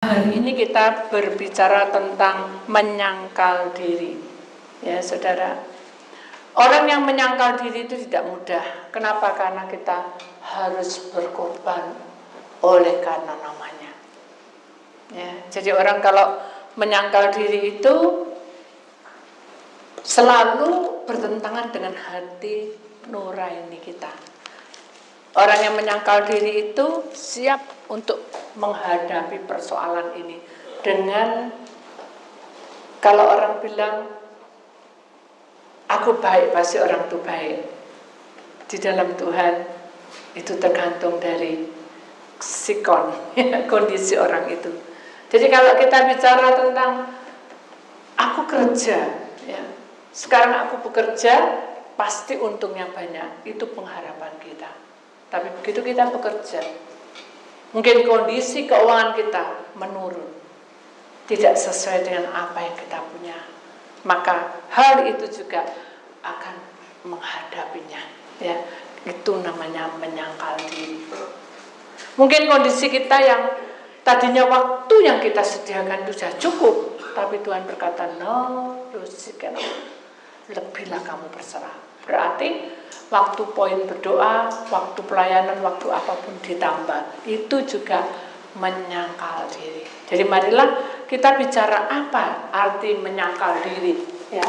Hari ini kita berbicara tentang menyangkal diri. Ya, saudara. Orang yang menyangkal diri itu tidak mudah. Kenapa? Karena kita harus berkorban oleh karena namanya. Ya, jadi orang kalau menyangkal diri itu selalu bertentangan dengan hati nurani kita. Orang yang menyangkal diri itu siap untuk menghadapi persoalan ini dengan, kalau orang bilang aku baik, pasti orang itu baik. Di dalam Tuhan itu tergantung dari sikon, kondisi orang itu. Jadi kalau kita bicara tentang aku kerja, ya, sekarang aku bekerja, pasti untungnya banyak, itu pengharapan kita. Tapi begitu kita bekerja, mungkin kondisi keuangan kita menurun, tidak sesuai dengan apa yang kita punya, maka hal itu juga akan menghadapinya. Ya, itu namanya menyangkal diri. Mungkin kondisi kita yang tadinya waktu yang kita sediakan itu sudah cukup, tapi Tuhan berkata, no, lebihlah kamu berserah. Berarti waktu poin berdoa, waktu pelayanan, waktu apapun ditambah. Itu juga menyangkal diri. Jadi marilah kita bicara apa arti menyangkal diri, ya.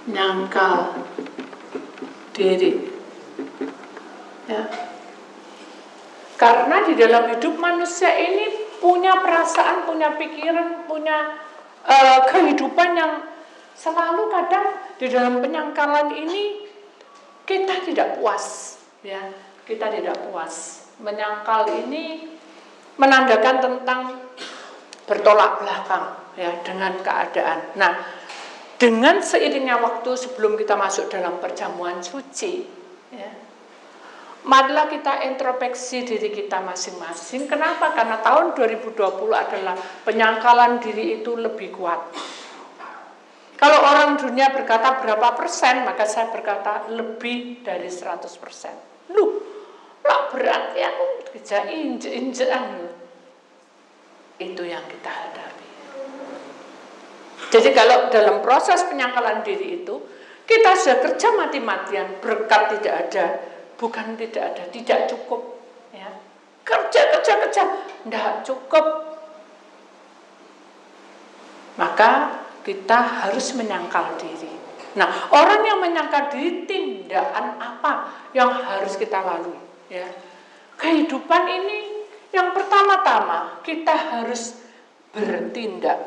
Menyangkal diri. Ya. Karena di dalam hidup manusia ini punya perasaan, punya pikiran, punya kehidupan yang selalu kadang di dalam penyangkalan ini kita tidak puas, ya, kita tidak puas. Menyangkal ini menandakan tentang bertolak belakang, ya, dengan keadaan. Nah, dengan seiringnya waktu sebelum kita masuk dalam perjamuan suci, ya, marilah kita introspeksi diri kita masing-masing. Kenapa? Karena tahun 2020 adalah penyangkalan diri itu lebih kuat. Kalau orang dunia berkata berapa persen, maka saya berkata lebih dari 100%. Lah berarti aku kerja injek-injekan. Itu yang kita hadapi. Jadi kalau dalam proses penyangkalan diri itu, kita sudah kerja mati-matian, berkat tidak ada. Bukan tidak ada, tidak cukup, ya. Kerja, tidak cukup. Maka kita harus menyangkal diri. Nah, orang yang menyangkal diri, tindakan apa yang harus kita lalui, ya? Kehidupan ini yang pertama-tama kita harus bertindak.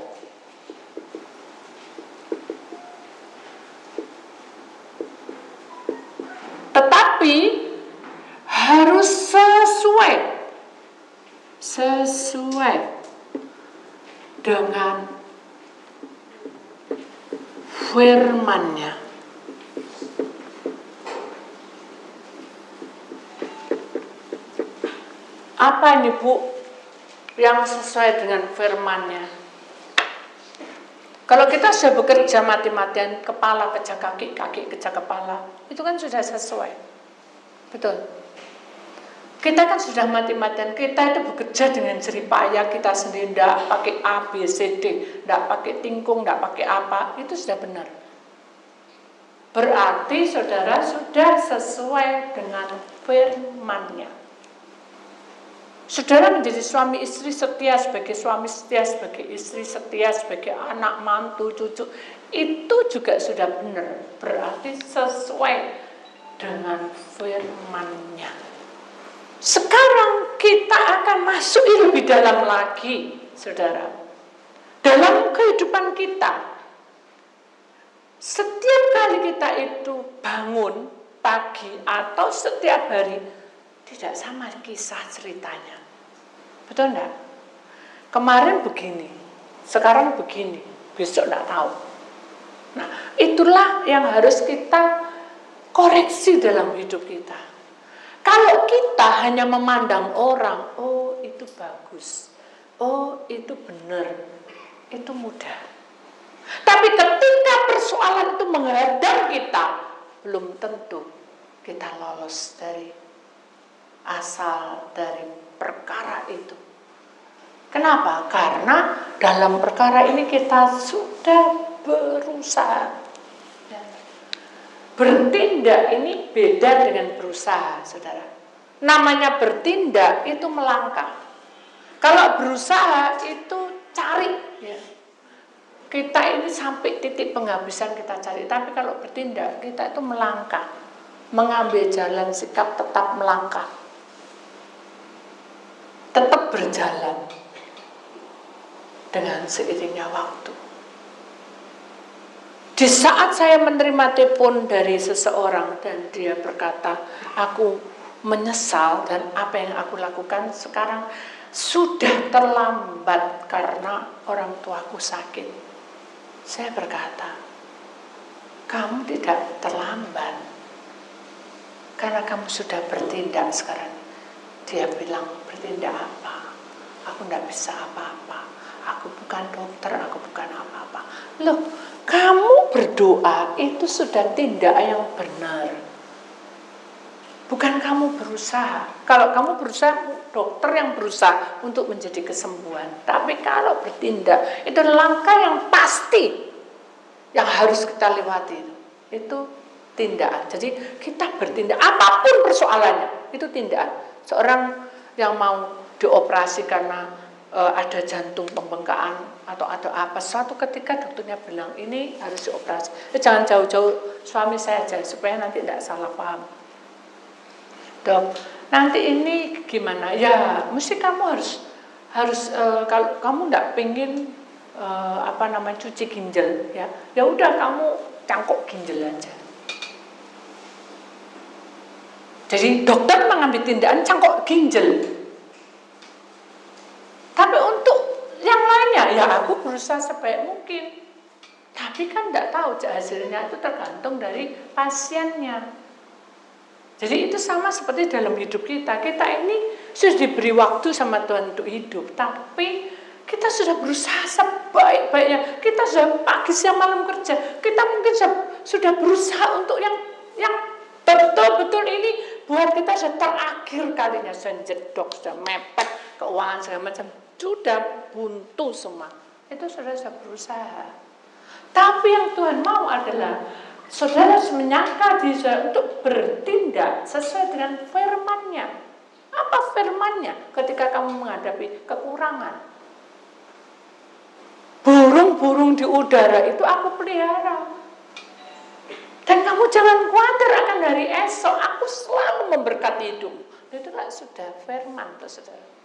Tetapi harus sesuai dengan firman-Nya. Apa ini, Bu, yang sesuai dengan firman-Nya? Kalau kita sudah bekerja mati-matian, kepala kejar kaki, kaki kejar kepala, itu kan sudah sesuai. Betul. Kita kan sudah mati-matian, kita itu bekerja dengan jerih payah kita sendiri, tidak pakai A, B, C, D, tidak pakai tingkung, tidak pakai apa, itu sudah benar. Berarti saudara sudah sesuai dengan firman-Nya. Saudara menjadi suami istri setia, sebagai suami setia, sebagai istri setia, sebagai anak, mantu, cucu, itu juga sudah benar. Berarti sesuai dengan firman-Nya. Sekarang kita akan masuk lebih dalam lagi, saudara. Dalam kehidupan kita, setiap kali kita itu bangun pagi atau setiap hari, tidak sama kisah ceritanya. Betul enggak? Kemarin begini, sekarang begini, besok enggak tahu. Nah, itulah yang harus kita koreksi dalam hidup kita. Kalau kita hanya memandang orang, oh itu bagus, oh itu benar, itu mudah. Tapi ketika persoalan itu menghadang kita, belum tentu kita lolos dari asal dari perkara itu. Kenapa? Karena dalam perkara ini kita sudah berusaha. Bertindak ini beda dengan berusaha, saudara. Namanya bertindak itu melangkah. Kalau berusaha itu cari. Ya. Kita ini sampai titik penghabisan kita cari. Tapi kalau bertindak kita itu melangkah. Mengambil jalan sikap tetap melangkah. Tetap berjalan. Dengan seiringnya waktu. Di saat saya menerima telepon dari seseorang dan dia berkata, aku menyesal dan apa yang aku lakukan sekarang sudah terlambat karena orang tuaku sakit. Saya berkata, kamu tidak terlambat karena kamu sudah bertindak sekarang. Dia bilang, bertindak apa? Aku tidak bisa apa-apa. Aku bukan dokter, aku bukan apa-apa. Loh, kamu berdoa itu sudah tindak yang benar. Bukan kamu berusaha. Kalau kamu berusaha, dokter yang berusaha untuk menjadi kesembuhan. Tapi kalau bertindak, itu langkah yang pasti yang harus kita lewati. Itu tindakan. Jadi kita bertindak, apapun persoalannya, itu tindakan. Seorang yang mau dioperasi karena ada jantung pembengkakan atau ada apa, suatu ketika dokternya bilang ini harus dioperasi. Jangan jauh-jauh suami saya aja supaya nanti tidak salah paham. Dok, nanti ini gimana? Ya, mesti kamu harus kalau kamu tidak pingin cuci ginjal ya. Ya udah kamu cangkok ginjal aja. Jadi dokter mengambil tindakan cangkok ginjal. Tapi untuk yang lainnya, ya aku berusaha sebaik mungkin. Tapi kan tidak tahu hasilnya itu tergantung dari pasiennya. Jadi itu sama seperti dalam hidup kita. Kita ini sudah diberi waktu sama Tuhan untuk hidup. Tapi kita sudah berusaha sebaik-baiknya. Kita sudah pagi siang malam kerja. Kita mungkin sudah berusaha untuk yang betul-betul ini buat kita sudah terakhir kalinya. Sudah jedok, sudah mepet, keuangan segala macam. Sudah buntu semua. Itu saudara sudah berusaha. Tapi yang Tuhan mau adalah saudara harus menyangka diri saudara untuk bertindak sesuai dengan firman-Nya. Apa firman-Nya ketika kamu menghadapi kekurangan? Burung-burung di udara itu aku pelihara. Dan kamu jangan khawatir akan hari esok. Aku selalu memberkati hidupmu. Itu kan sudah firman tuh saudara.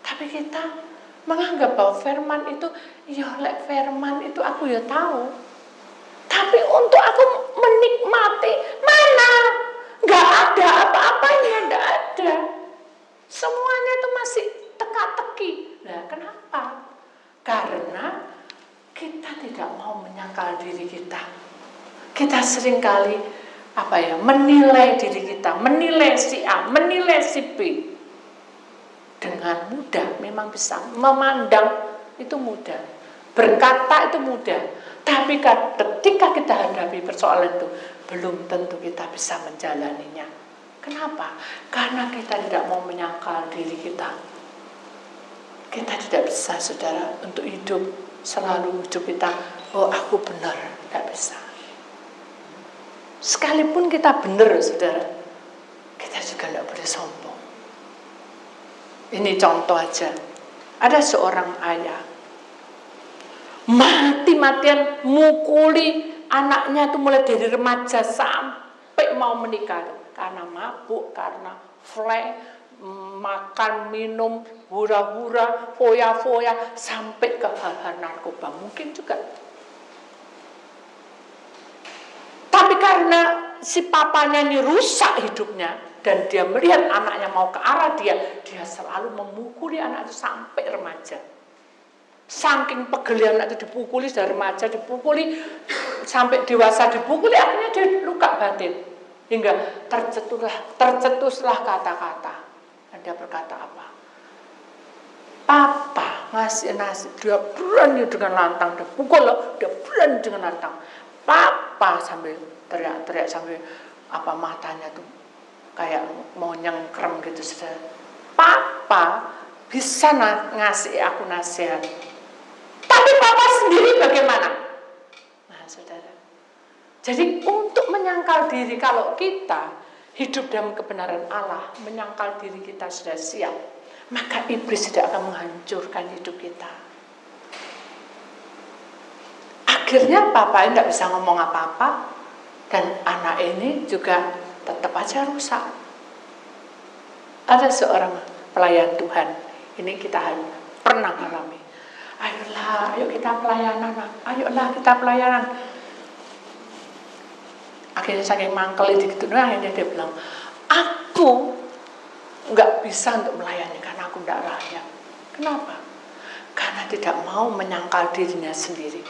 Tapi kita menganggap bahwa firman itu, ya lek firman itu aku ya tahu. Tapi untuk aku menikmati, mana? Gak ada apa-apanya, gak ada. Semuanya itu masih teka-teki. Nah, kenapa? Karena kita tidak mau menyangkal diri kita. Kita seringkali menilai diri kita, menilai si A, menilai si B. Dengan mudah memang bisa memandang itu mudah, berkata itu mudah, tapi ketika kita hadapi persoalan itu belum tentu kita bisa menjalaninya. Kenapa? Karena kita tidak mau menyangkal diri kita. Kita tidak bisa saudara untuk hidup selalu hidup kita, oh aku benar, tidak bisa. Sekalipun kita benar saudara, kita juga tidak boleh sombong. Ini contoh aja. Ada seorang ayah mati-matian mukuli anaknya tuh mulai dari remaja sampai mau menikah karena mabuk, karena flek, makan, minum, hura-hura, foya-foya sampai ke hal-hal narkoba mungkin juga. Tapi karena si papanya ini rusak hidupnya dan dia melihat anaknya mau ke arah dia selalu memukuli anak itu sampai remaja. Saking pegelnya anak itu dipukuli dari remaja, dipukuli sampai dewasa, dipukuli akhirnya dia luka batin. Hingga tercetuslah kata-kata. Dan dia berkata apa? Papa ngasih nasi, dia berani dengan lantang, dia pukul, dia berani dengan lantang. Papa sambil teriak-teriak sambil apa matanya tuh kayak mau nyengkrem gitu, saudara. Papa bisa ngasih aku nasihat, tapi papa sendiri bagaimana? Nah, saudara, jadi untuk menyangkal diri, kalau kita hidup dalam kebenaran Allah, menyangkal diri kita sudah siap, maka iblis tidak akan menghancurkan hidup kita. Akhirnya papa ini tidak bisa ngomong apa-apa, dan anak ini juga tetap aja rusak. Ada seorang pelayan Tuhan, ini kita pernah alami. Ayolah, ayo kita pelayanan, ayolah kita pelayanan. Akhirnya saking mangkel gitu, akhirnya dia bilang, aku nggak bisa untuk melayani karena aku tidak layak. Kenapa? Karena tidak mau menyangkal dirinya sendiri.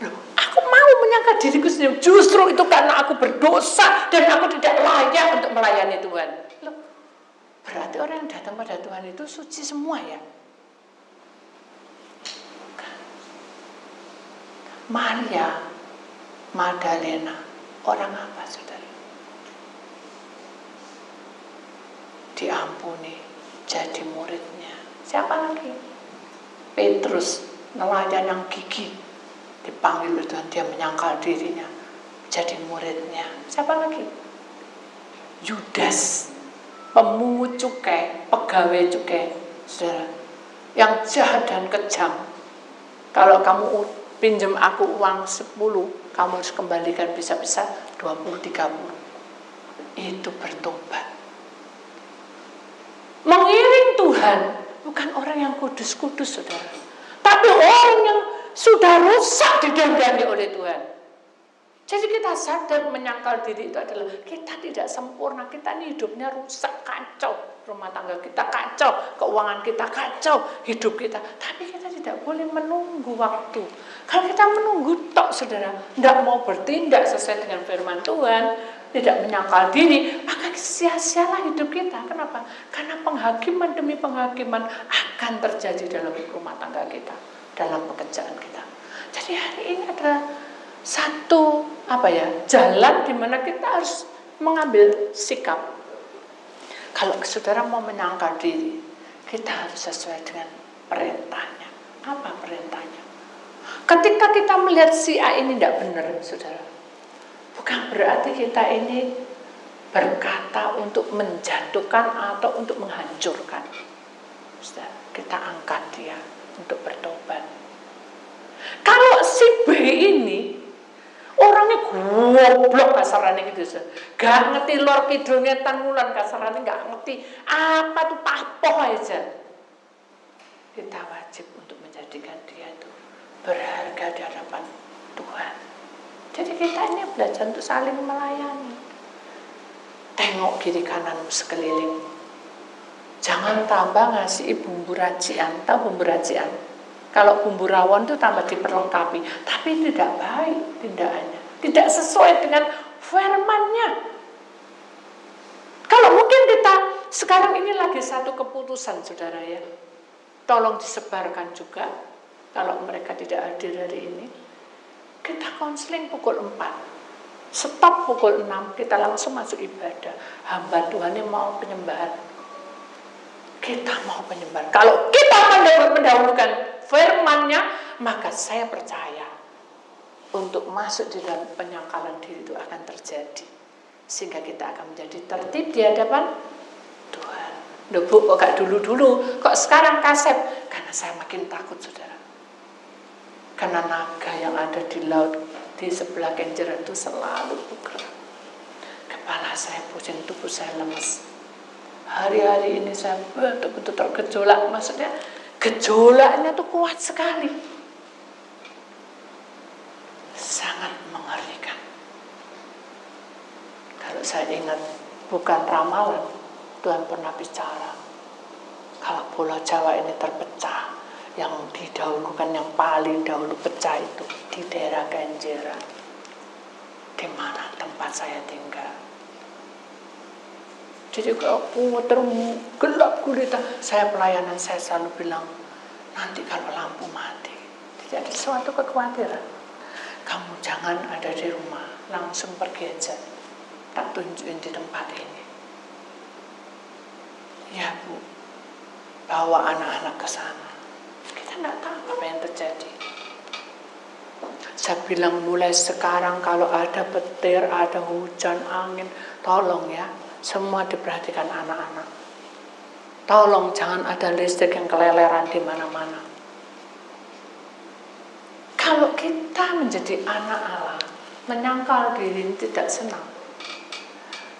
Loh, aku mau menyangkal diriku sendiri, justru itu karena aku berdosa dan aku tidak layak untuk melayani Tuhan. Loh, berarti orang yang datang pada Tuhan itu suci semua ya? Maria Magdalena, orang apa, saudara? Diampuni, jadi muridnya. Siapa lagi? Petrus, nelayan yang gigih, dipanggil oleh Tuhan, dia menyangkal dirinya, jadi muridnya. Siapa lagi? Yudas, pemungut cukai, pegawai cukai, saudara, yang jahat dan kejam. Kalau kamu pinjam aku uang 10, kamu harus kembalikan bisa-bisa 20-30. Itu bertobat. Mengiring Tuhan bukan orang yang kudus-kudus, saudara, tapi orang yang sudah rusak didandani oleh Tuhan. Jadi kita sadar menyangkal diri itu adalah kita tidak sempurna, kita ini hidupnya rusak, kacau, rumah tangga kita kacau, keuangan kita kacau, hidup kita. Tapi kita tidak boleh menunggu waktu. Kalau kita menunggu tok, saudara, tidak mau bertindak sesuai dengan firman Tuhan, tidak menyangkal diri, maka sia-sialah hidup kita. Kenapa? Karena penghakiman demi penghakiman akan terjadi dalam rumah tangga kita, dalam pekerjaan kita. Jadi hari ini adalah satu jalan di mana kita harus mengambil sikap. Kalau saudara mau menyangkal diri, kita harus sesuai dengan perintahnya. Apa perintahnya? Ketika kita melihat si A ini tidak benar, saudara, bukan berarti kita ini berkata untuk menjatuhkan atau untuk menghancurkan. Saudara, kita angkat dia untuk bertobat. Kalau si B ini orangnya goblok kasarannya gitu, gak ngerti lor kidulnya tangulan kasarannya, gak ngerti apa tuh papoh aja. Kita wajib untuk menjadikan dia itu berharga di hadapan Tuhan. Jadi kita ini belajar untuk saling melayani. Tengok kiri kananmu sekeliling. Jangan tambah ngasih bumbu racikan. Tahu bumbu racikan? Kalau bumbu rawon itu tambah diperlengkapi, tapi tidak baik tindakannya, tidak sesuai dengan firman-Nya. Kalau mungkin kita sekarang ini lagi satu keputusan, saudara ya, tolong disebarkan juga. Kalau mereka tidak hadir hari ini, kita konseling pukul 4, stop pukul 6, kita langsung masuk ibadah. Hamba Tuhan yang mau penyembahan, kita mau penyembahan. Kalau kita mendahulukan firman-Nya, maka saya percaya untuk masuk di dalam penyangkalan diri itu akan terjadi, sehingga kita akan menjadi tertib di hadapan Tuhan. Loh Bu, kok gak dulu-dulu, kok sekarang kasep? Karena saya makin takut, saudara. Karena naga yang ada di laut di sebelah Kenjeran itu selalu bergerak. Kepala saya pusing, tubuh saya lemes. Hari-hari ini saya betul-betul tergejolak, maksudnya gejolaknya tuh kuat sekali, sangat mengerikan. Kalau saya ingat, bukan ramalan, Tuhan pernah bicara, kalau Pulau Jawa ini terpecah, yang didahulukan, yang paling dahulu pecah itu di daerah Kenjeran, di mana tempat saya tinggal. Jadi kalau gelap gulita, saya pelayanan, saya selalu bilang, nanti kalau lampu mati, tidak ada suatu kekhawatiran, kamu jangan ada di rumah, langsung pergi aja. tak tunjukin di tempat ini. Ya Bu, bawa anak-anak ke sana. Kita tidak tahu apa yang terjadi. Saya bilang mulai sekarang kalau ada petir, ada hujan, angin, tolong ya, semua diperhatikan anak-anak. Tolong jangan ada listrik yang keleleran di mana-mana. Kalau kita menjadi anak Allah, menyangkal diri tidak senang,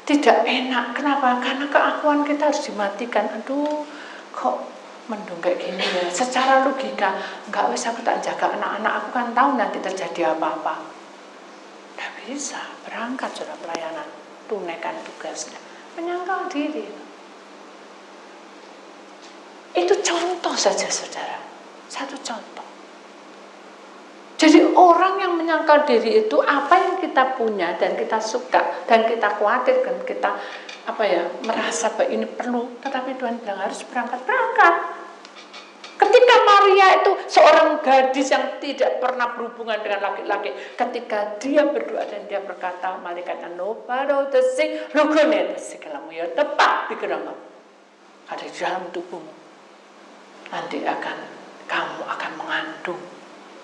tidak enak. Kenapa? Karena keakuan kita harus dimatikan. Aduh, kok mendung kayak gini ya. Secara logika, enggak bisa aku tak jaga anak-anak, aku kan tahu nanti terjadi apa-apa. Tidak bisa, berangkat sudah pelayanan, tunaikan tugasnya, menyangkal diri. Itu contoh saja saudara, satu contoh. Jadi orang yang menyangkal diri itu apa yang kita punya dan kita suka dan kita khawatir dan kita merasa bahwa ini perlu, tetapi Tuhan bilang harus berangkat. Ketika Maria itu seorang gadis yang tidak pernah berhubungan dengan laki-laki, ketika dia berdoa dan dia berkata, malaikatnya nobaro tesi logone tesi kelamu ya tepat digerak ada di dalam tubuhmu. Nanti kamu akan mengandung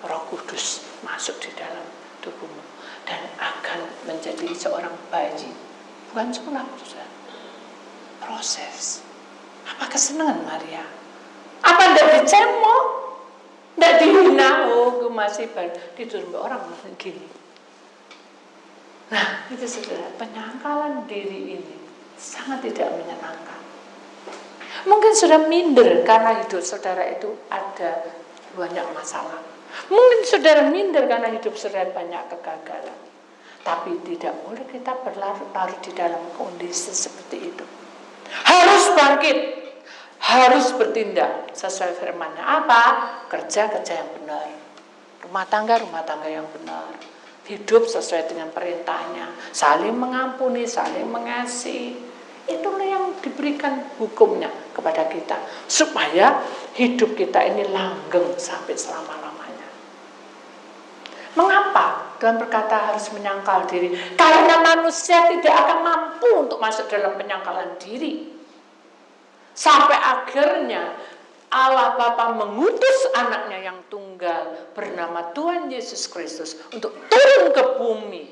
Roh Kudus masuk di dalam tubuhmu dan akan menjadi seorang bayi. Bukan sunat, proses. Apa kesenangan Maria? Apa tidak dicemooh? Tidak dihina? Oh, masih tidur orang gini. Nah, itu saudara, penyangkalan diri ini sangat tidak menyenangkan. Mungkin sudah minder karena hidup saudara itu ada banyak masalah. Mungkin saudara minder karena hidup saudara banyak kegagalan. Tapi tidak boleh kita berlarut-larut di dalam kondisi seperti itu. Harus bangkit, harus bertindak sesuai firman-Nya. Apa? Kerja-kerja yang benar. Rumah tangga yang benar. Hidup sesuai dengan perintahnya. Saling mengampuni, saling mengasihi. Itulah yang diberikan hukumnya kepada kita. Supaya hidup kita ini langgeng sampai selama-lamanya. Mengapa Tuhan berkata harus menyangkal diri? Karena manusia tidak akan mampu untuk masuk dalam penyangkalan diri. Sampai akhirnya Allah Bapa mengutus anaknya yang tunggal bernama Tuhan Yesus Kristus untuk turun ke bumi.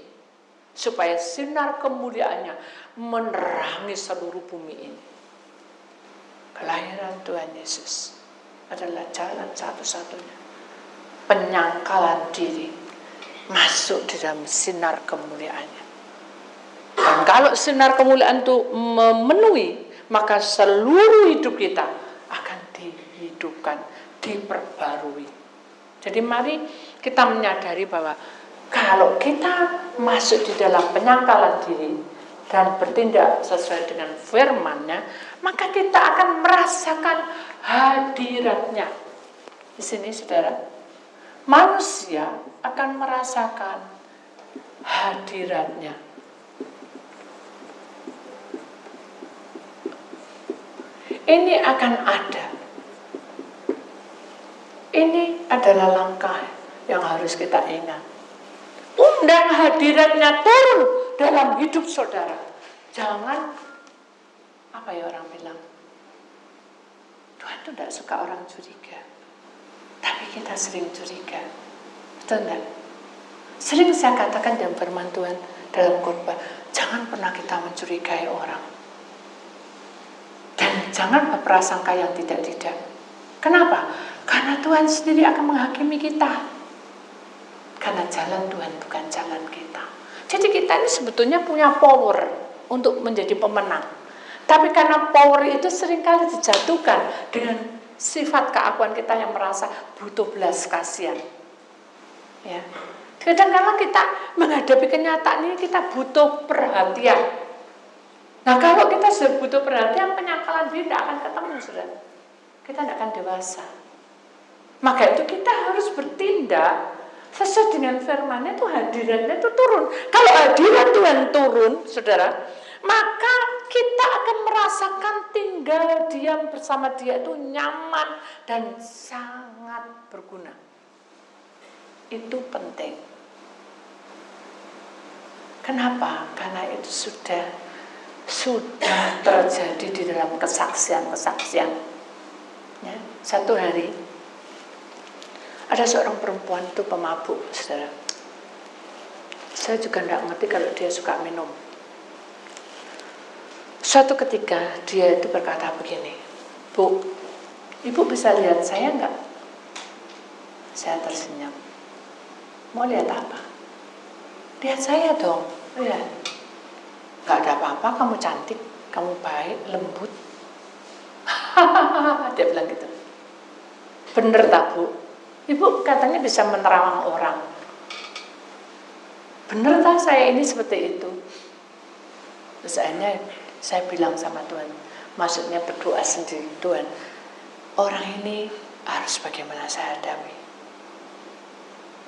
Supaya sinar kemuliaannya menerangi seluruh bumi ini. Kelahiran Tuhan Yesus adalah jalan satu-satunya. Penyangkalan diri masuk di dalam sinar kemuliaannya. Dan kalau sinar kemuliaan itu memenuhi, maka seluruh hidup kita akan dihidupkan, diperbarui. Jadi mari kita menyadari bahwa kalau kita masuk di dalam penyangkalan diri dan bertindak sesuai dengan firman-Nya, maka kita akan merasakan hadirat-Nya. Di sini saudara, manusia akan merasakan hadirat-Nya. Ini akan ada. Ini adalah langkah yang harus kita ingat. Undang hadirat-Nya turun dalam hidup saudara. Jangan, orang bilang, Tuhan itu tidak suka orang curiga. Tapi kita sering curiga. Betul tidak? Sering saya katakan dalam firman Tuhan, dalam khotbah, jangan pernah kita mencurigai orang. Dan jangan berprasangka yang tidak-tidak. Kenapa? Karena Tuhan sendiri akan menghakimi kita. Karena jalan Tuhan bukan jalan kita. Jadi kita ini sebetulnya punya power untuk menjadi pemenang. Tapi karena power itu seringkali dijatuhkan dengan sifat keakuan kita yang merasa butuh belas kasihan. Ya. Kadang-kadang kita menghadapi kenyataan ini kita butuh perhatian. Nah kalau kita sudah butuh perhatian, penyangkalan diri tidak akan ketemu, saudara. Kita tidak akan dewasa. Maka itu kita harus bertindak sesuai dengan firman-Nya, itu hadiratnya itu turun. Kalau hadirat Tuhan turun, saudara, maka kita akan merasakan tinggal diam bersama Dia itu nyaman dan sangat berguna. Itu penting. Kenapa? Karena itu sudah terjadi di dalam kesaksian. Ya, satu hari ada seorang perempuan itu pemabuk, saudara. Saya juga tidak ngerti kalau dia suka minum. Suatu ketika dia itu berkata begini, "Bu, Ibu bisa lihat saya enggak?" Saya tersenyum. "Mau lihat apa?" "Lihat saya dong." "Iya." "Enggak ada apa-apa, kamu cantik, kamu baik, lembut." Dia bilang gitu. "Bener tak, Bu? Ibu katanya bisa menerawang orang." "Bener tak saya ini seperti itu?" Terus akhirnya saya bilang sama Tuhan, maksudnya berdoa sendiri, "Tuhan, orang ini harus bagaimana saya hadapi?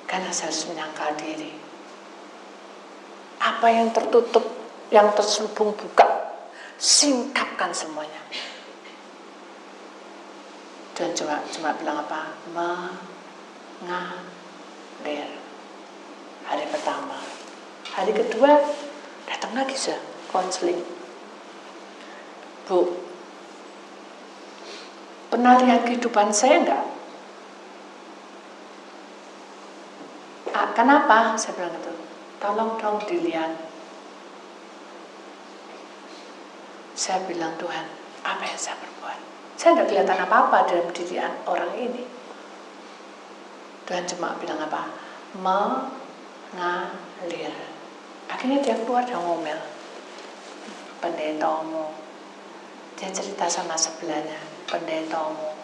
Karena saya harus menyangkal diri. Apa yang tertutup, yang terselubung buka, singkapkan semuanya." Dan cuma bilang apa? Mengalir. Hari pertama. Hari kedua datang lagi konseling. "Bu, pernah lihat kehidupan saya enggak?" "Kenapa?" Saya bilang itu. "Tolong dong dilihat." Saya bilang, "Tuhan, apa yang saya perbuat? Saya tidak kelihatan apa-apa dalam diri orang ini." Tuhan cuma bilang apa? Mengalir. Akhirnya dia keluar dan ngomel. "Pendetamu." Dia cerita sama sebelahnya, "Pendetamu."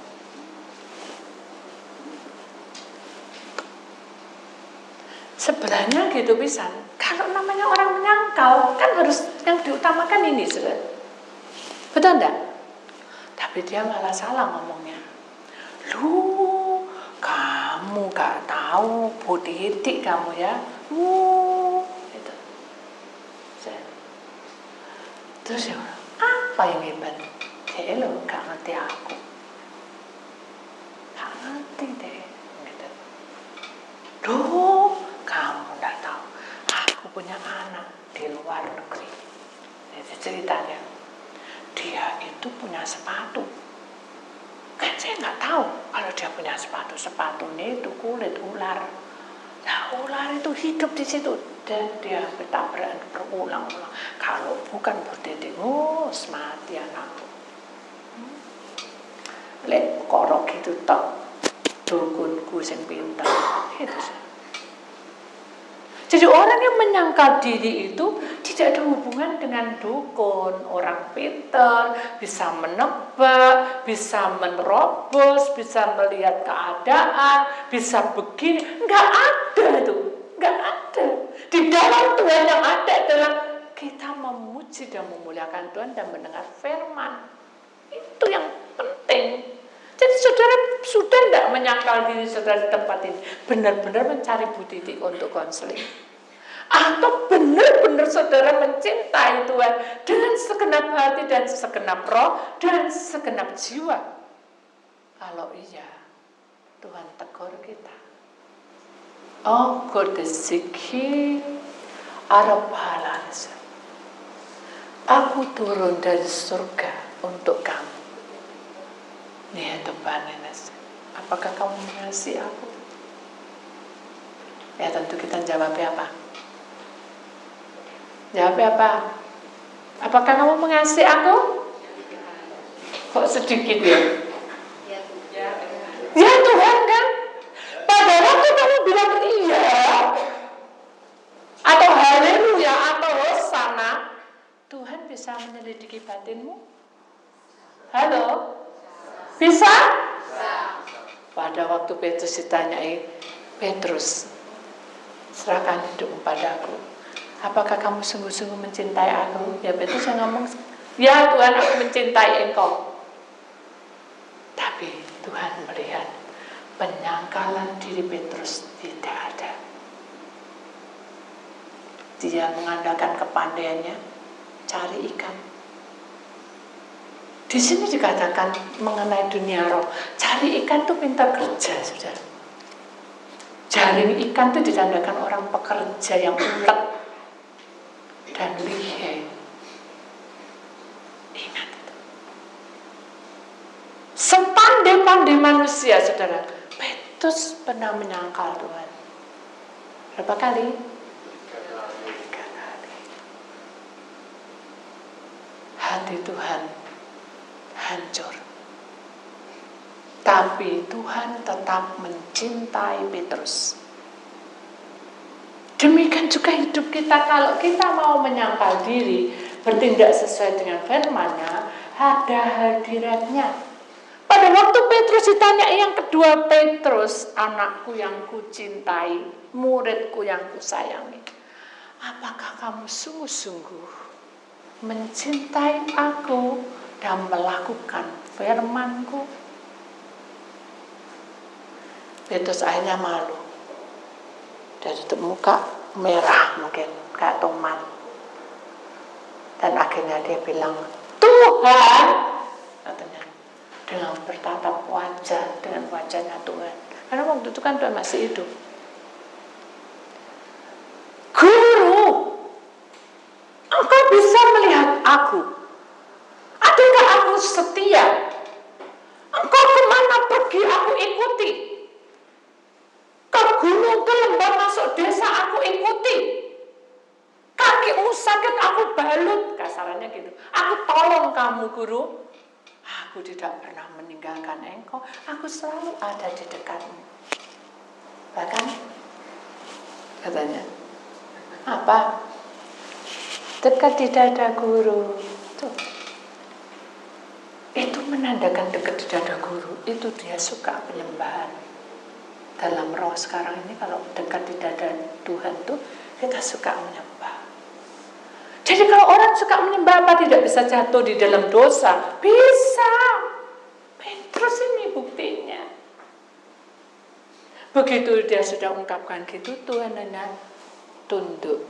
Sebelahnya gitu pisan. Kalau namanya orang menyangkal, kan harus yang diutamakan ini, saudara. Betul enggak? Tapi dia malah salah ngomongnya. "Lu, kamu gak tahu, Bu Titik kamu ya." Gitu. Terus ya, apa yang hebat? Dia lo gak ngerti aku. Gak ngerti deh. Gitu. "Duh, kamu gak tahu, aku punya anak di luar negeri." Itu ceritanya. Dia itu punya sepatu. Kan saya nggak tahu kalau dia punya sepatu. Sepatunya itu kulit ular. Nah, ular itu hidup di situ dan dia bertabrakan berulang-ulang. Kalau bukan berdede, mati anakku. Lek korok gitu tok, dukunku sing pintar. Itu sih. Jadi orang yang menyangkal diri itu tidak ada hubungan dengan dukun. Orang pintar, bisa menebak, bisa menerobos, bisa melihat keadaan, bisa begini. Enggak ada itu, enggak ada. Di dalam Tuhan yang ada adalah kita memuji dan memuliakan Tuhan dan mendengar firman. Itu yang penting. Jadi saudara sudah tidak menyangkal diri saudara di tempat ini, benar-benar mencari Bu Titik untuk konseling, atau benar-benar saudara mencintai Tuhan dengan segenap hati dan segenap roh dan segenap jiwa. Kalau iya, Tuhan tegur kita. "Oh, Godesiki Arabalansa. Aku turun dari surga untuk kamu. Nih Tuhan, apakah kamu mengasihi aku?" Ya tentu kita jawabnya apa? Jawabnya apa? "Apakah kamu mengasihi aku?" Kok sedikit ya? Ya Tuhan kan. Pada waktu kamu bilang iya, atau haleluya, atau hosana, Tuhan bisa menyelidiki batinmu. Halo? Bisa? Pada waktu Petrus ditanyai, "Petrus, serahkan hidupmu padaku. Apakah kamu sungguh-sungguh mencintai aku?" Ya Petrus yang ngomong, "Ya Tuhan, aku mencintai engkau." Tapi Tuhan melihat penyangkalan diri Petrus tidak ada. Dia mengandalkan kepandaiannya cari ikan. Di sini dikatakan mengenai dunia roh, cari ikan tuh pintar kerja, saudara. Jaring ikan tuh ditandakan orang pekerja yang ulet. dan lihe. Ingat itu. Sepandai-pandai manusia, saudara, Petrus pernah menyangkal Tuhan. Berapa kali? 3 kali. Hati Tuhan hancur. Tapi Tuhan tetap mencintai Petrus. Demikian juga hidup kita, kalau kita mau menyangkal diri, bertindak sesuai dengan firman-Nya, ada hadiratnya. Pada waktu Petrus ditanya yang kedua, Petrus, anakku yang kucintai, muridku yang kusayangi, apakah kamu sungguh-sungguh mencintai aku dan melakukan firman-Ku? Petrus akhirnya malu. Dari muka merah mungkin, kayak tomat. Dan akhirnya dia bilang, Tuhan, katanya, dengan bertatap wajah dengan wajahnya Tuhan. Karena waktu itu kan Tuhan masih hidup. Guru, engkau bisa melihat aku. Adakah aku setia? Engkau kemana pergi aku ikuti. Ke gunung, ke lembah, masuk desa aku ikuti. Kakimu sakit aku balut, kasarannya gitu. Aku tolong kamu guru. Aku tidak pernah meninggalkan engkau. Aku selalu ada di dekatmu. Bahkan katanya, apa? Dekat di dada guru. Tuh. Itu menandakan dekat di dada guru. Itu dia suka penyembahan. Dalam roh sekarang ini kalau dekat di dada Tuhan tuh kita suka menyembah. Jadi kalau orang suka menyembah, apa tidak bisa jatuh di dalam dosa? Bisa. Petrus ini buktinya. Begitu dia sudah ungkapkan gitu, Tuhan hanya tunduk.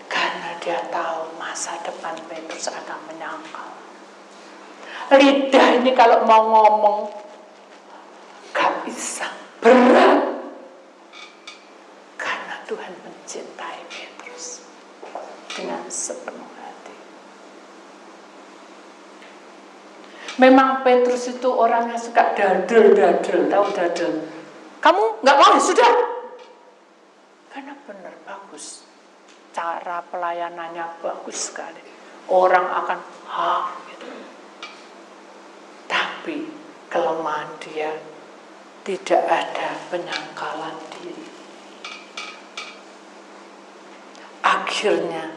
Karena dia tahu masa depan Petrus akan menyangkal. Lidah ini kalau mau ngomong gak bisa, berat. Karena Tuhan mencintai Petrus dengan sepenuh hati. Memang Petrus itu orangnya suka dadel, tahu dadel. Kamu gak mau, sudah. Karena benar, bagus. Cara pelayanannya bagus sekali. Orang akan, gitu. Tapi kelemahan dia, tidak ada penyangkalan diri. Akhirnya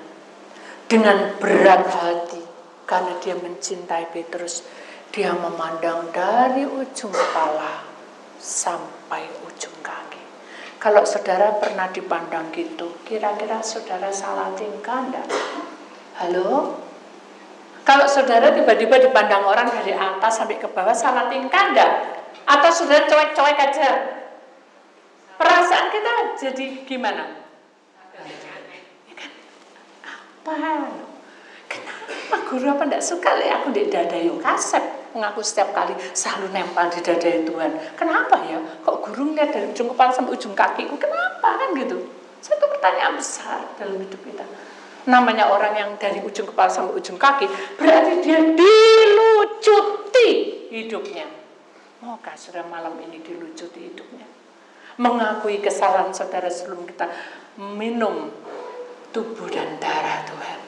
dengan berat hati, karena dia mencintai Petrus, dia memandang dari ujung kepala sampai ujung kaki. Kalau saudara pernah dipandang gitu, kira-kira saudara salah tingkah enggak? Halo? Kalau saudara tiba-tiba dipandang orang dari atas sampai ke bawah, salah tingkah enggak? Atau saudara cuek-cuek aja? Perasaan kita jadi gimana? Ya kan? Apa? Kenapa guru apa enggak suka aku di dada Yokasep? Mengaku setiap kali selalu nempel di dada Tuhan. Kenapa ya? Kok guru ngeliat dari ujung kepala sampai ujung kakiku? Kenapa? Kan gitu. Satu pertanyaan besar dalam hidup kita. Namanya orang yang dari ujung kepala sampai ujung kaki, berarti dia dilucuti hidupnya. Maukah saudara malam ini dilucuti hidupnya? Mengakui kesalahan saudara sebelum kita minum tubuh dan darah Tuhan.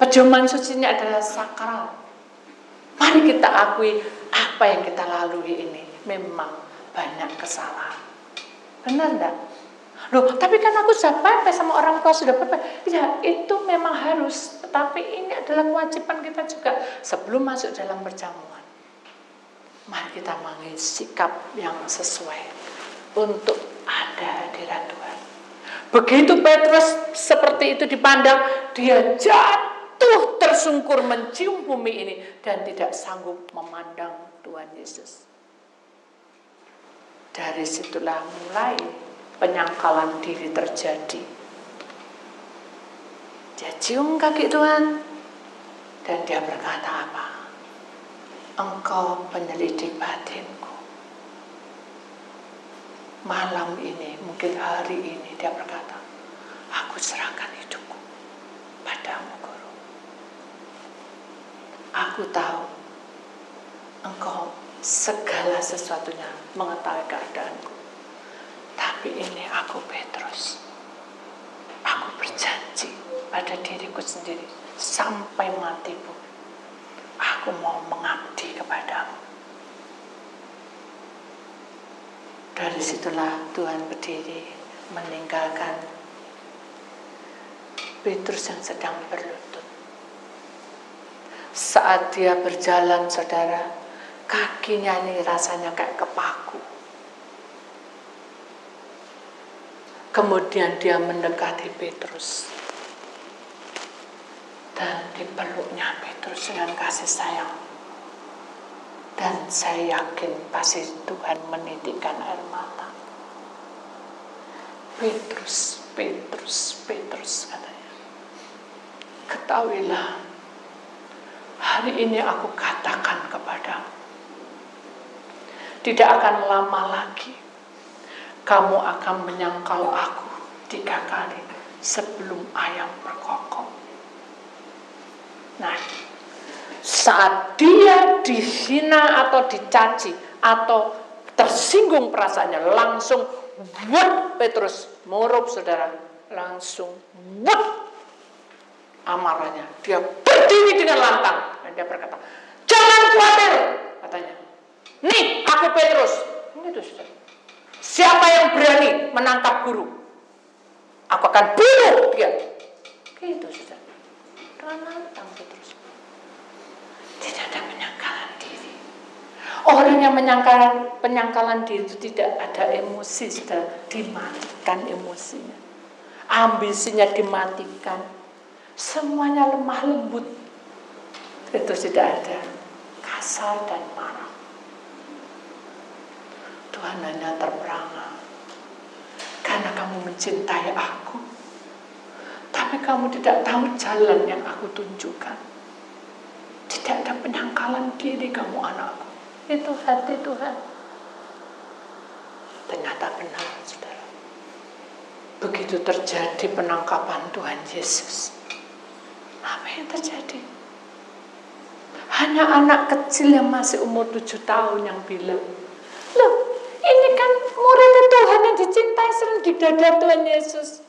Pedoman sucinya adalah sakral. Mari kita akui apa yang kita lalui ini memang banyak kesalahan. Benar enggak? Loh, tapi kan aku sudah pepes sama orang tua, sudah pepes. Ya, itu memang harus. Tetapi ini adalah kewajiban kita juga sebelum masuk dalam perjamuan. Mari kita mengambil sikap yang sesuai untuk ada hadirat Tuhan. Begitu Petrus seperti itu dipandang, dia jatuh tersungkur mencium bumi ini dan tidak sanggup memandang Tuhan Yesus. Dari situlah mulai penyangkalan diri terjadi. Dia cium kaki Tuhan dan dia berkata apa? Engkau penyelidik batinku. Malam ini, mungkin hari ini dia berkata, Aku serahkan hidupku padamu, Guru. Aku tahu Engkau segala sesuatunya, mengetahui keadaanku. Tapi ini aku Petrus. Aku berjanji pada diriku sendiri, sampai mati pun aku mau mengabdi kepadamu. Dari situlah Tuhan berdiri meninggalkan Petrus yang sedang berlutut. Saat dia berjalan, saudara, kakinya ini rasanya kayak kepaku. Kemudian dia mendekati Petrus dan dipeluknya Petrus dengan kasih sayang. Dan saya yakin pasti Tuhan menitikkan air mata. Petrus, Petrus, Petrus, katanya. Ketahuilah, hari ini aku katakan kepadamu, tidak akan lama lagi kamu akan menyangkal aku 3 kali sebelum ayam berkokok. Nah, saat dia dihina atau dicaci atau tersinggung perasaannya, langsung Petrus murup, saudara, langsung amarahnya. Dia berdiri dengan lantang dan dia berkata, jangan khawatir, katanya. Nih, aku Petrus. Itu, saudara. Siapa yang berani menangkap guru, aku akan bunuh dia. Gitu, saudara. Dengan lantang Petrus. Tidak ada penyangkalan diri. Orang yang penyangkalan diri itu tidak ada emosi, sudah dimatikan emosinya. Ambisinya dimatikan. Semuanya lemah lembut. Itu tidak ada kasar dan marah. Tuhan hanya terperangah. Karena kamu mencintai aku. Tapi kamu tidak tahu jalan yang aku tunjukkan. Tidak ada penyangkalan diri kamu anakku. Itu hati Tuhan. Ternyata benar, saudara. Begitu terjadi penangkapan Tuhan Yesus, apa yang terjadi? Hanya anak kecil yang masih umur 7 tahun yang bilang, loh, ini kan murid Tuhan yang dicintai sering di dada Tuhan Yesus.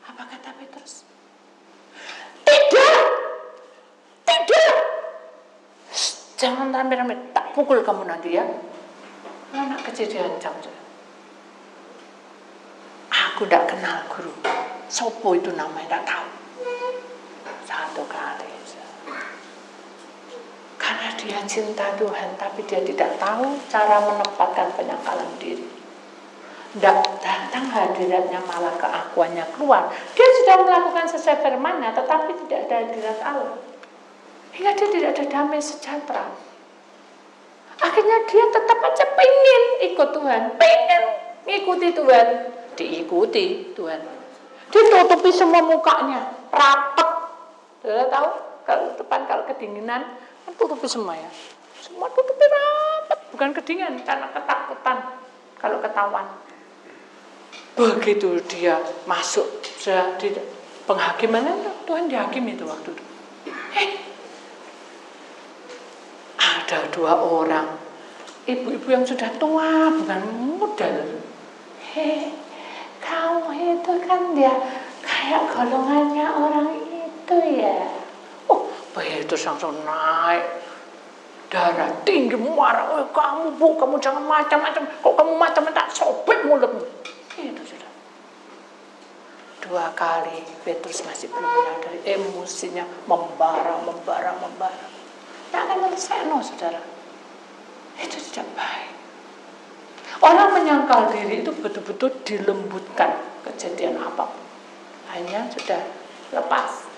Apa kata Petrus? Tidak. Jangan rame-rame, tak pukul kamu nanti ya. Anak kecil diancam. Aku tidak kenal guru. Sopo itu namanya, tidak tahu. 1 kali. Karena dia cinta Tuhan, tapi dia tidak tahu cara menempatkan penyangkalan diri. Tidak datang hadiratnya, malah keakuannya keluar. Dia sudah melakukan sesuai firman-Nya, tetapi tidak ada hadirat Allah. Hingga dia tidak ada damai sejahtera. Akhirnya dia tetap aja pengen ikut Tuhan, pengen ikuti Tuhan, diikuti Tuhan. Ditutupi semua mukanya, rapat. Sudah tahu kalau depan kalau kedinginan, tutupi semua ya. Semua tutupi rapat, bukan kedinginan, karena ketakutan kalau ketahuan. Begitu dia masuk sudah di penghakiman, Tuhan dihakimi itu waktu itu. Ada 2 orang ibu-ibu yang sudah tua, bukan muda. Kamu itu kan dia kayak golongannya orang itu ya. Begitu langsung naik darah tinggi, marah. Kamu bu, kamu jangan macam-macam. Kok kamu macam-macam, tak sobek mulutmu. Itu sudah 2 kali Petrus masih belum menyadari, emosinya membara. Tidak akan selesai, saudara. Itu tidak baik. Orang menyangkal diri itu betul-betul dilembutkan kejadian apapun. Hanya sudah lepas.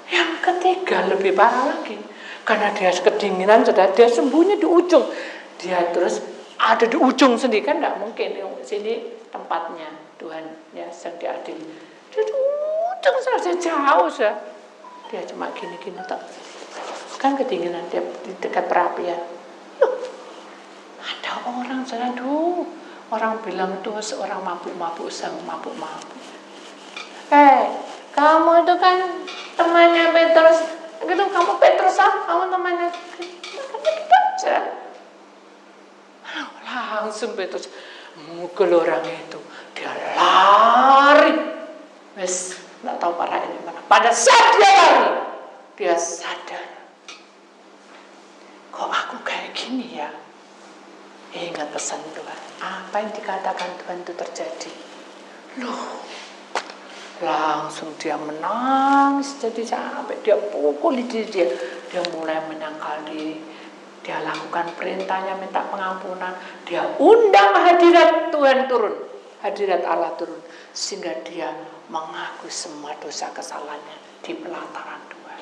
Yang ketiga lebih parah lagi. Karena dia kedinginan, saudara, dia sembunyi di ujung. Dia terus ada di ujung sendiri, kan tidak mungkin. Sini tempatnya Tuhan ya, yang diadili. Dia di ujung saja, jauh saja. Dia cuma gini-gini tak. Kan kedinginan, dia di dekat perapian. Loh, ada orang sana, orang bilang itu seorang mabuk-mabuk, sang mabuk-mabuk. Kamu itu kan temannya Petrus, gitu kamu Petrus kamu temannya. Makanya kita aja. Langsung Petrus mukul orang itu, dia lari. Wes, nggak tahu parahnya mana. Pada saat dia lari, dia sadar. Kok aku kayak gini ya? Ingat pesan Tuhan. Apa yang dikatakan Tuhan itu terjadi. Loh, langsung dia menangis. Jadi sampai dia pukul diri dia. Dia mulai menyangkal diri. Dia lakukan perintahnya, minta pengampunan. Dia undang hadirat Tuhan turun. Hadirat Allah turun. Sehingga dia mengaku semua dosa kesalahannya di pelataran Tuhan.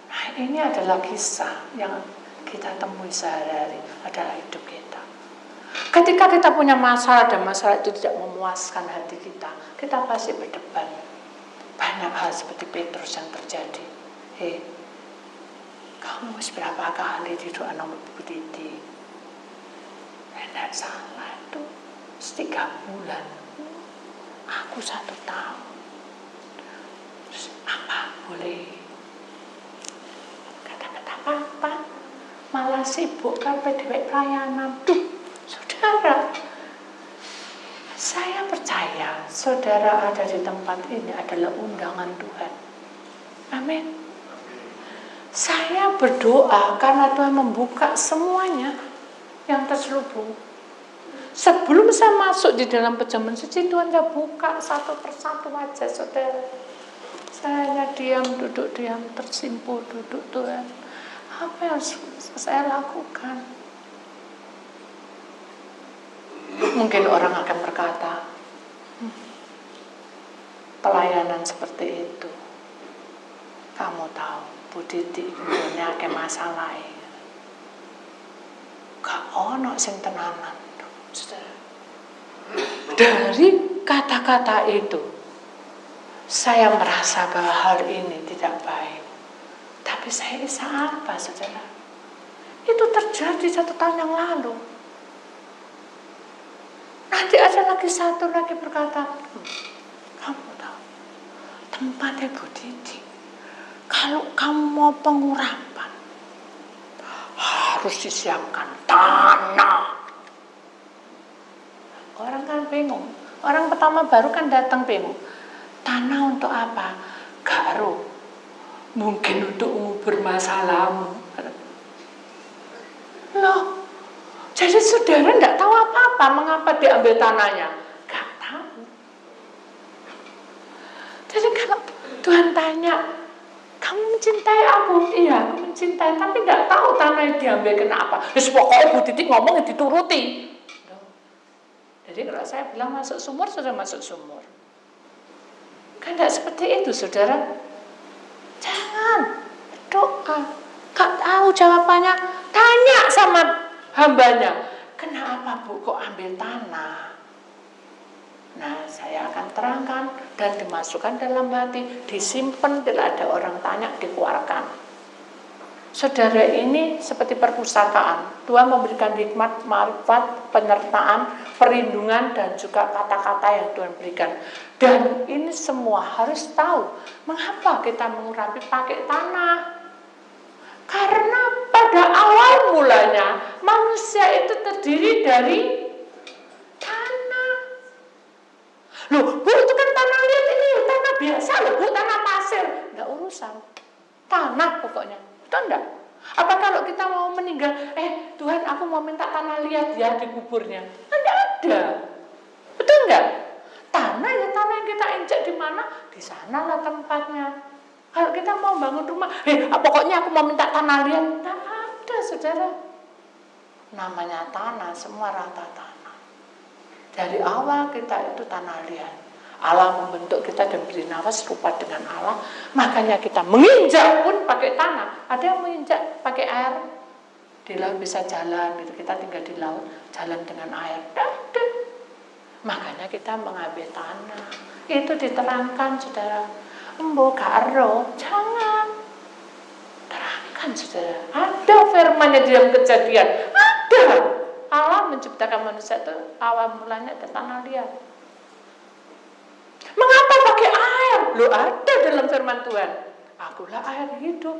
Nah, ini adalah kisah yang kita temui sehari-hari adalah hidup kita. Ketika kita punya masalah dan masalah itu tidak memuaskan hati kita, kita pasti berdebat. Banyak hal seperti Petrus yang terjadi. Kamu berapa kali didoa nomor Bu Titi? Tidak salah itu 3 bulan. Aku 1 tahun. Terus apa boleh? Kata-kata apa? Malah sibuk sampai dewek pelayanan. Saudara, saya percaya saudara ada di tempat ini adalah undangan Tuhan. Amin. Saya berdoa karena Tuhan membuka semuanya yang terselubung. Sebelum saya masuk di dalam pejaman suci, Tuhan sudah buka satu persatu aja, saudara. Saya diam, duduk diam, tersimpul duduk Tuhan. Apa yang saya lakukan? Mungkin orang akan berkata, pelayanan seperti itu. Kamu tahu, Bu Titi punya ke masalah. Gak ono sing tenanan. Dari kata-kata itu, saya merasa bahwa hal ini tidak baik. Tapi saya bisa apa, saudara? Itu terjadi 1 tahun yang lalu. Nanti ada lagi satu lagi berkata, kamu tahu, tempatnya Bu Titi, kalau kamu mau pengurapan, harus disiapkan tanah. Orang kan bingung. Orang pertama baru kan datang bingung. Tanah untuk apa? Garo. Mungkin untuk mengubur masalahmu. Loh, jadi saudara tidak tahu apa-apa. Mengapa diambil tanahnya? Gak tahu. Jadi kalau Tuhan tanya, kamu mencintai aku? Iya, aku mencintai. Tapi tidak tahu tanahnya diambil kenapa. Terus pokoknya Bu Titi ngomong dituruti. Jadi kalau saya bilang masuk sumur, sudah masuk sumur. Kan tidak seperti itu, saudara. Jangan doa. Gak tahu jawabannya, tanya sama hambanya. Kenapa Bu kok ambil tanah? Nah, saya akan terangkan dan dimasukkan dalam hati, disimpan, bila ada orang tanya, dikeluarkan. Saudara, ini seperti perpustakaan. Tuhan memberikan hikmat, marifat, penyertaan, perlindungan, dan juga kata-kata yang Tuhan berikan. Dan ini semua harus tahu mengapa kita mengurapi pakai tanah. Karena pada awal mulanya manusia itu terdiri dari tanah. Loh, Bu, itu kan tanah liat, ini tanah biasa loh, Bu, tanah pasir. Nggak urusan. Tanah pokoknya. Betul enggak? Apa kalau kita mau meninggal, Tuhan aku mau minta tanah liat ya di kuburnya? Enggak ada. Betul enggak? Tanah ya tanah yang kita injak di mana, di sanalah tempatnya. Kalau kita mau bangun rumah, pokoknya aku mau minta tanah liat. Enggak ada, saudara. Namanya tanah, semua rata tanah. Dari awal kita itu tanah liat. Allah membentuk kita dan beri nafas serupa dengan Allah. Makanya kita menginjak pun pakai tanah. Ada yang menginjak pakai air. Di laut bisa jalan gitu. Kita tinggal di laut, jalan dengan air. Makanya kita mengambil tanah. Itu diterangkan, saudara. Embo karo, jangan. Terangkan, saudara. Ada firman-Nya di dalam Kejadian. Ada. Allah menciptakan manusia itu awal mulanya ada tanah liat. Mengapa Loh ada dalam firman Tuhan. Akulah air hidup.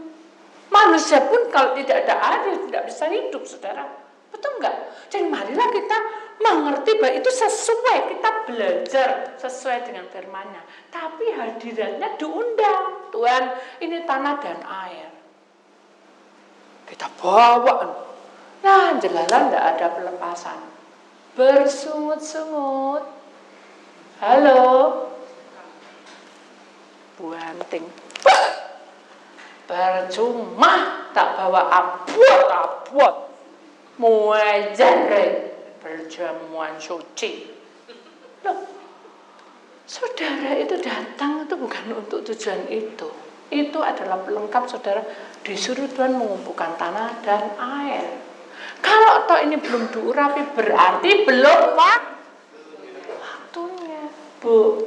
Manusia pun kalau tidak ada air tidak bisa hidup, saudara. Betul enggak? Jadi marilah kita mengerti bahwa itu sesuai, kita belajar sesuai dengan firman-Nya. Tapi hadiratnya diundang. Tuhan, ini tanah dan air. Kita bawa. Nah, jelalan enggak ada pelepasan. Bersungut-sungut. Halo. Buanting. Percuma tak bawa abot-abot. Muajare perjamuan suci. Loh, saudara itu datang itu bukan untuk tujuan itu. Itu adalah pelengkap saudara. Disuruh Tuhan mengumpulkan tanah dan air. Kalau toh ini belum diurapi berarti belum waktunya. Bu,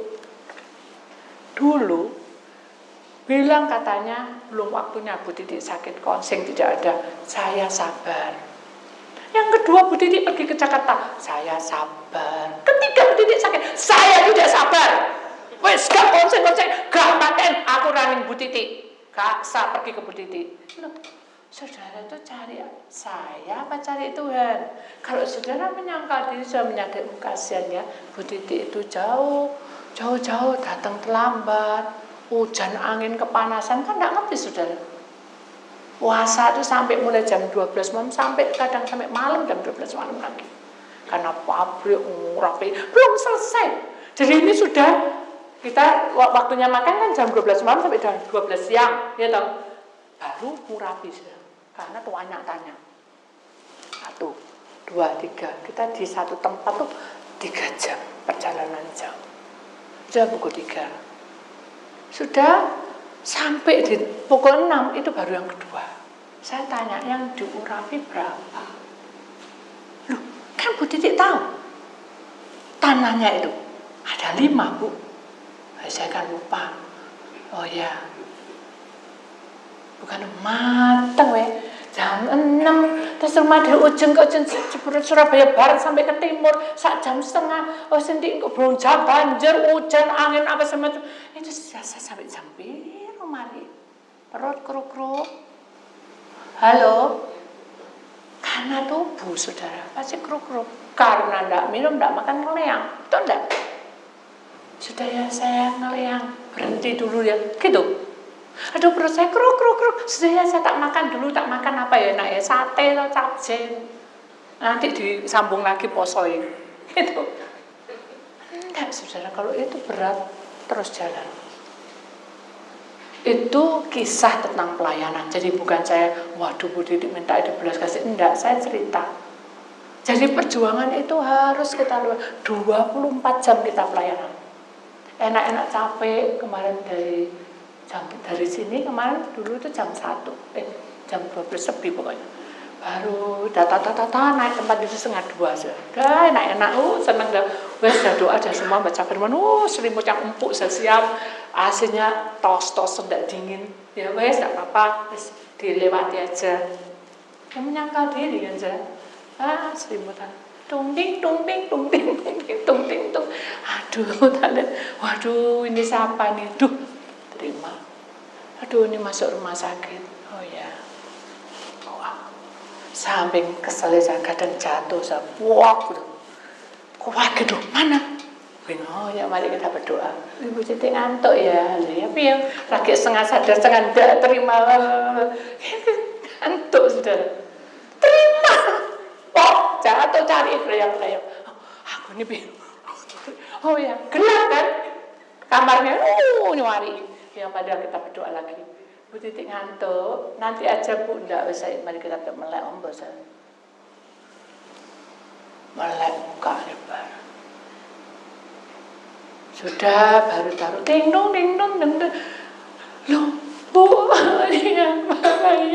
dulu bilang katanya belum waktunya Bu Titi sakit konsing tidak ada. Saya sabar. Yang kedua Bu Titi pergi ke Jakarta, saya sabar. Ketiga Bu Titi sakit, saya tidak sabar. Wes gak konseng, gak paten, aku running Bu Titi. Gak usah pergi ke Bu Titi. Loh, saudara itu cari saya apa cari Tuhan? Kalau saudara menyangka diri sudah menyadari kasihan ya, Bu Titi itu jauh-jauh datang terlambat. Hujan, angin, kepanasan kan gak ngerti saudara. Puasa itu sampai mulai jam 12 malam sampai kadang sampai malam jam 12 malam lagi. Karena pabrik rapi belum selesai. Jadi ini sudah kita waktunya makan kan jam 12 malam sampai jam 12 siang, ya toh. Baru murapi sudah. Karena banyak tanya. 1, 2, 3. Kita di satu tempat tuh 3 jam perjalanan jam. Sudah pukul 3. Sudah sampai di pukul 6 itu baru yang kedua. Saya tanya yang diurapi berapa? Loh, kan Bu Titi tahu tanahnya itu ada 5 Bu. Saya kan lupa. Oh ya, bukan mateng weh. Jam 6 terus rumah dari ujung ke ujung Surabaya Barat sampai ke timur sak jam setengah. Oh sendik kok beruncak banjir hujan angin apa semacam itu sampai jam biru mari perut keruk-keruk. Halo, karena tubuh saudara pasti keruk-keruk karena ndak minum ndak makan ngeleang, betul ndak? Sudah ya saya ngeleang berhenti dulu ya gitu. Aduh perut saya keruk. Sudah ya saya tak makan dulu, tak makan apa ya nak ya sate atau capcay. Nanti disambung lagi posoin. Gitu. Enggak saudara, kalau itu berat terus jalan. Itu kisah tentang pelayanan. Jadi bukan saya, waduh Bu Titi minta dibelas kasih. Enggak, saya cerita. Jadi perjuangan itu harus kita 24 jam kita pelayanan. Enak-enak capek kemarin dari sini kemarin dulu itu jam 1 jam 12 sepi pokoknya baru data naik tempat itu 1:30 sudah enak-enak seneng dah wes dah doa dah semua baca firman selimut yang empuk sudah siap AC-nya tos tidak dingin ya wes tidak apa-apa wes dilewati aja yang menyangkal diri aja selimutan tung ting waduh ini siapa nih terima. Aduh ini masuk rumah sakit. Oh ya. Wah. Sampai kesel saya kadang jatuh saya puak gitu. Kuat gitu. Mana? Oh ya mari kita berdoa. Ibu Titi ngantuk ya. Ya piye lagi setengah sadar setengah ndak terima. Ngantuk sudah. Terima. Oh, jatuh cari teriak-teriak. Aku ini piye? Oh ya, gelap kan? Kamarnya nyuari. Ya padahal kita berdoa lagi. Bu Titi ngantuk, nanti aja Bu, enggak usah. Mari kita melek bosan. Melek muka lebar. Sudah baru taruh ding dong. Loh, Bu, ini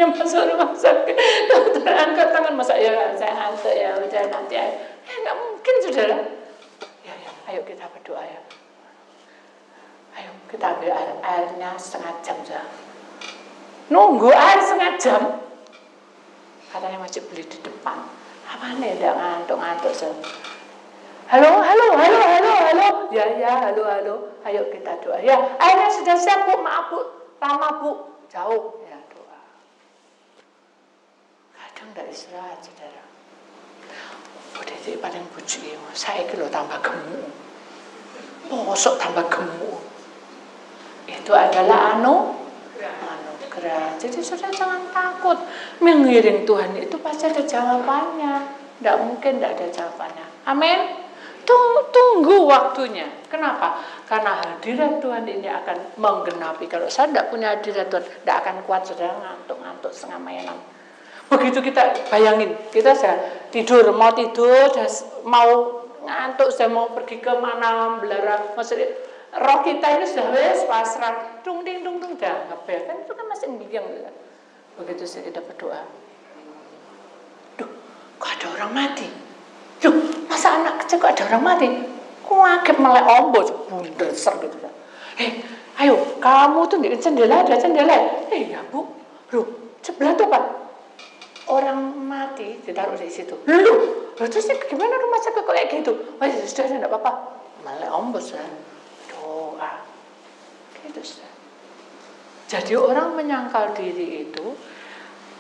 masuk rumah sakit. Dokter angkat tangan masa ya saya ngantuk ya udah nanti aja. Enggak mungkin saudara. Ya, ayo kita berdoa ya. Ayo kita ambil airnya setengah jam saja. Nunggu air setengah jam. Katanya masih beli di depan. Apa nih? Tidak ngantuk saja. Halo, halo, halo, halo, halo. Ya, halo, halo. Ayo kita doa. Ya, akhirnya sudah siap Bu, maaf Bu, lama Bu, jauh. Ya, doa. Kadang tidak istirahat, saudara. Udah jadi paling bujuk, saya kilo tambah gemuk. Mosok tambah gemuk. Itu adalah anugerah. Jadi saudara jangan takut. Mengiring Tuhan itu pasti ada jawabannya. Tidak mungkin tidak ada jawabannya. Amin. Tunggu waktunya. Kenapa? Karena hadirat Tuhan ini akan menggenapi. Kalau saya tidak punya hadirat Tuhan, tidak akan kuat saudara, ngantuk-ngantuk setengah malam. Begitu kita bayangin, kita sudah tidur, mau tidur, mau ngantuk, sudah mau pergi ke mana, belara, maksudnya roh kita ini sudah pasrah, dung ding dah ngebel, kan itu kan masih ngiang. Begitu kita berdoa, duh, kok ada orang mati? Duh, masa anak kecil kok ada orang mati? Kuagep melek ombo, bundel ser gitu. Ayo, kamu tuh di jendela, ada jendela. Ya Bu, sebelah tuh Pak. Orang mati ditaruh di situ. Terus gimana rumah sakit kok kayak gitu? Oh ya sudah, tidak apa-apa. Malah ombus ya. Doa. Gitu sudah. Jadi orang menyangkal diri itu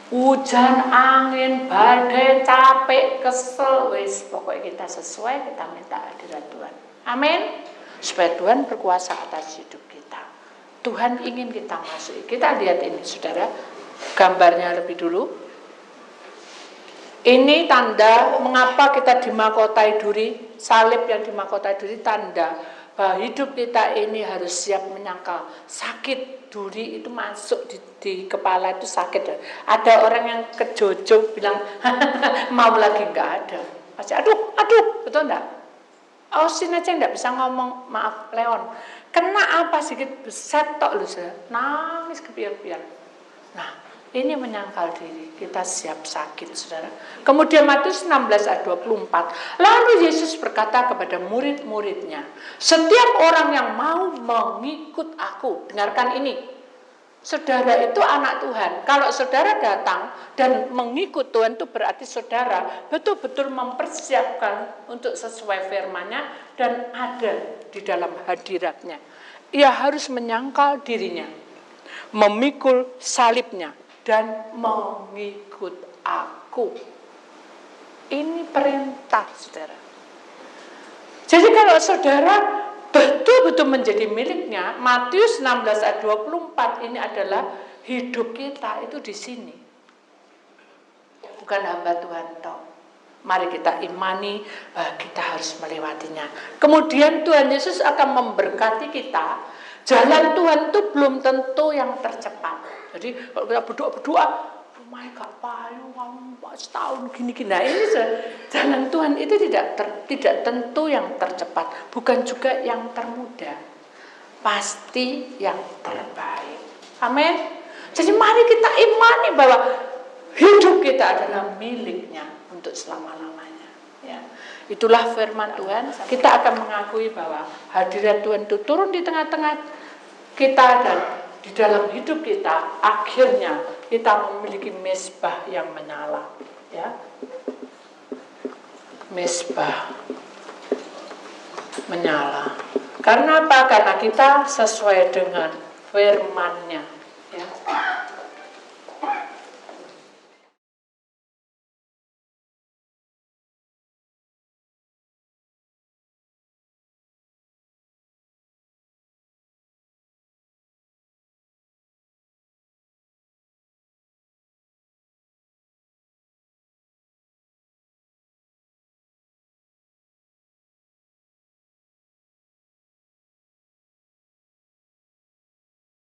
hujan, angin, badai, capek, kesel, wis pokoknya kita sesuai, kita minta hadirat Tuhan. Amin. Supaya Tuhan berkuasa atas hidup kita. Tuhan ingin kita masuk. Kita lihat ini saudara, gambarnya lebih dulu. Ini tanda mengapa kita dimahkotai duri, salib yang dimahkotai duri, tanda bahwa hidup kita ini harus siap menyangkal. Sakit duri itu masuk di kepala itu sakit. Ada orang yang kejojo bilang mau lagi, nggak ada. Masih aduh, betul enggak? Ausin aja enggak bisa ngomong, maaf Leon. Kena apa sedikit beset tok lu saya. Nangis kebiar-biar. Nah, ini menyangkal diri, kita siap sakit saudara. Kemudian Matius 16 ayat 24. Lalu Yesus berkata kepada murid-muridnya, setiap orang yang mau mengikut aku, dengarkan ini. Saudara itu anak Tuhan. Kalau saudara datang dan mengikut Tuhan itu berarti saudara betul-betul mempersiapkan untuk sesuai firman-Nya dan ada di dalam hadirat-Nya. Ia harus menyangkal dirinya, memikul salibnya, dan mengikut aku. Ini perintah saudara. Jadi kalau saudara betul-betul menjadi miliknya, Matius 16 ayat 24 ini adalah hidup kita itu di sini. Bukan hamba Tuhan toh. Mari kita imani, kita harus melewatinya. Kemudian Tuhan Yesus akan memberkati kita. Jalan Tuhan itu belum tentu yang tercepat. Jadi kalau kita berdoa, rumahnya gak payu, setahun gini-gini. Nah ini jalan Tuhan itu tidak tentu yang tercepat, bukan juga yang termudah, pasti yang terbaik. Amin. Jadi mari kita imani bahwa hidup kita adalah miliknya untuk selama-lamanya. Ya. Itulah firman Tuhan. Kita akan mengakui bahwa hadirat Tuhan itu turun di tengah-tengah kita dan di dalam hidup kita, akhirnya kita memiliki mezbah yang menyala, ya. Mezbah menyala. Karena apa? Karena kita sesuai dengan firman-Nya, ya.